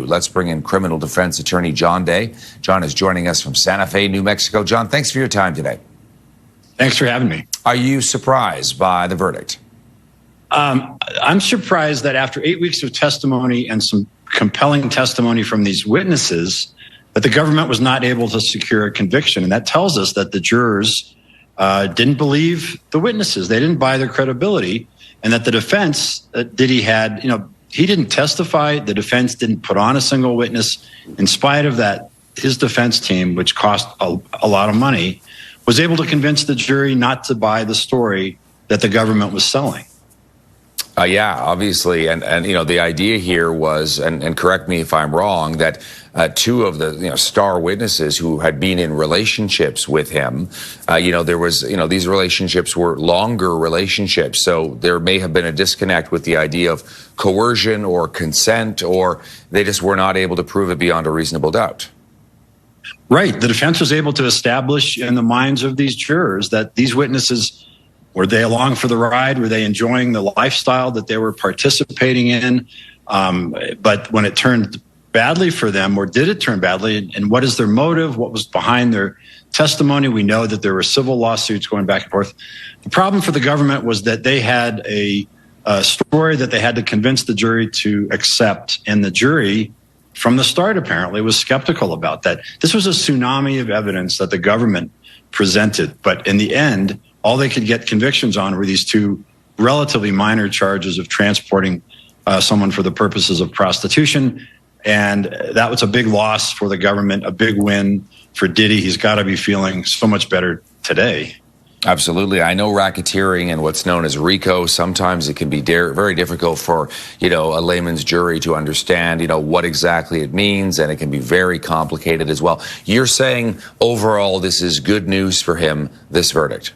Let's bring in criminal defense attorney John Day. John is joining us from Santa Fe, New Mexico. John, thanks for your time today. Thanks for having me. Are you surprised by the verdict? I'm surprised that after 8 weeks of testimony and some compelling testimony from these witnesses, that the government was not able to secure a conviction. And that tells us that the jurors didn't believe the witnesses. They didn't buy their credibility. And that the defense that Diddy had, he didn't testify. The defense didn't put on a single witness. In spite of that, his defense team, which cost a lot of money, was able to convince the jury not to buy the story that the government was selling. Yeah, obviously. And the idea here was, and correct me if I'm wrong, that two of the star witnesses who had been in relationships with him, there was, these relationships were longer relationships. So there may have been a disconnect with the idea of coercion or consent, or they just were not able to prove it beyond a reasonable doubt. Right. The defense was able to establish in the minds of these jurors that these witnesses, were they along for the ride? Were they enjoying the lifestyle that they were participating in? But when it turned badly for them, or did it turn badly? And what is their motive? What was behind their testimony? We know that there were civil lawsuits going back and forth. The problem for the government was that they had a story that they had to convince the jury to accept, and the jury, from the start, apparently, was skeptical about that. This was a tsunami of evidence that the government presented, but in the end, all they could get convictions on were these two relatively minor charges of transporting someone for the purposes of prostitution. And that was a big loss for the government, a big win for Diddy. He's got to be feeling so much better today. Absolutely. I know racketeering and what's known as RICO, sometimes it can be very difficult for, a layman's jury to understand, what exactly it means, and it can be very complicated as well. You're saying overall this is good news for him, this verdict?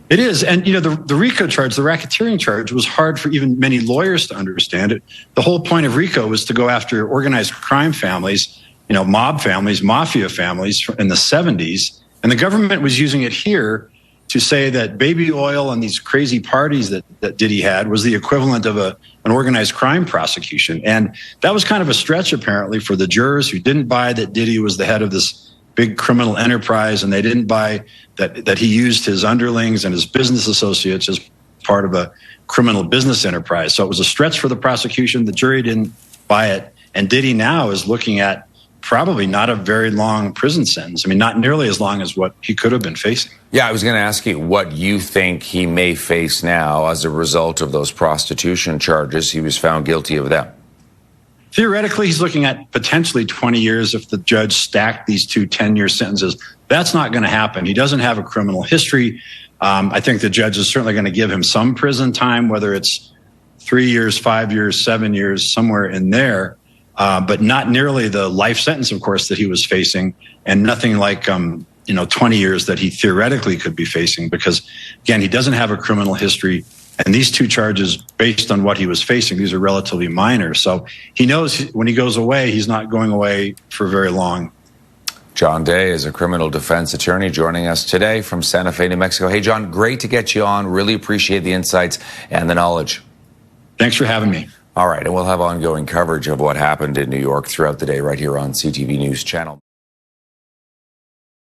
It is. And, the RICO charge, the racketeering charge, was hard for even many lawyers to understand it. The whole point of RICO was to go after organized crime families, mob families, mafia families in the 70s. And the government was using it here to say that baby oil and these crazy parties that Diddy had was the equivalent of an organized crime prosecution. And that was kind of a stretch, apparently, for the jurors who didn't buy that Diddy was the head of this big criminal enterprise, and they didn't buy that he used his underlings and his business associates as part of a criminal business enterprise. So it was a stretch for the prosecution. The jury didn't buy it. And Diddy now is looking at probably not a very long prison sentence. I mean, not nearly as long as what he could have been facing. Yeah, I was going to ask you what you think he may face now as a result of those prostitution charges. He was found guilty of them. Theoretically, he's looking at potentially 20 years if the judge stacked these two 10-year sentences. That's not going to happen. He doesn't have a criminal history. I think the judge is certainly going to give him some prison time, whether it's 3 years, 5 years, 7 years, somewhere in there, but not nearly the life sentence, of course, that he was facing, and nothing like 20 years that he theoretically could be facing, because, again, he doesn't have a criminal history. And these two charges, based on what he was facing, these are relatively minor. So he knows when he goes away, he's not going away for very long. John Day is a criminal defense attorney joining us today from Santa Fe, New Mexico. Hey, John, great to get you on. Really appreciate the insights and the knowledge. Thanks for having me. All right, and we'll have ongoing coverage of what happened in New York throughout the day right here on CTV News Channel.